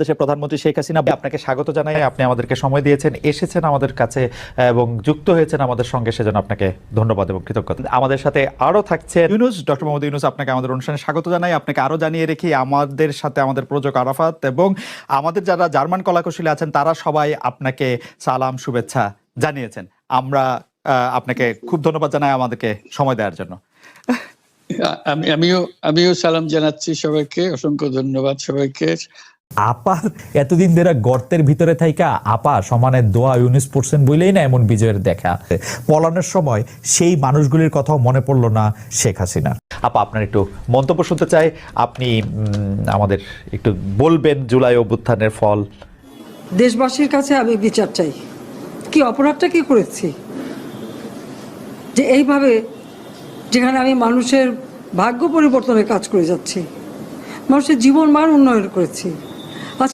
দেশের প্রধানমন্ত্রী শেখ হাসিনা, আপনাকে স্বাগত জানাই। আপনি আমাদেরকে সময় দিয়েছেন, এসেছেন আমাদের কাছে এবং যুক্ত হয়েছেন আমাদের সঙ্গে, সেজন্য আপনাকে ধন্যবাদ এবং কৃতজ্ঞতা। আমাদের সাথে আরো থাকছে ইউনূস, ডক্টর মোহাম্মদ ইউনূস। আপনাকে আমাদের অনুষ্ঠানে স্বাগত জানাই। আপনাকে আরো জানিয়ে রেখি, আমাদের সাথে আমাদের প্রযোজক আরাফাত এবং আমাদের যারা জার্মান কলাকুশলী আছেন তারা সবাই আপনাকে সালাম শুভেচ্ছা জানিয়েছেন। আমরা আপনাকে খুব ধন্যবাদ জানাই আমাদেরকে সময় দেওয়ার জন্য। আমিও সালাম জানাচ্ছি সবাইকে, অসংখ্য ধন্যবাদ সবাইকে। আপা এতদিন ধরে গর্তের ভিতরে থাইকা আপা সমানে দোয়া ইউনিস পড়ছেন বলেই না এমন বিজয়ের দেখা। পলানোর সময় সেই মানুষগুলির কথাও মনে পড়লো না শেখ হাসিনা। আপা, আপনার একটু মন্তব্য শুনতে চাই। আপনি আমাদের একটু বলবেন জুলাই অভ্যুত্থানের ফল। দেশবাসীর কাছে আমি বিচার চাই, কি অপরাধটা কি করেছি যে এইভাবে, যেখানে আমি মানুষের ভাগ্য পরিবর্তনের কাজ করে যাচ্ছি, মানুষের জীবন মান উন্নয়ন করেছি,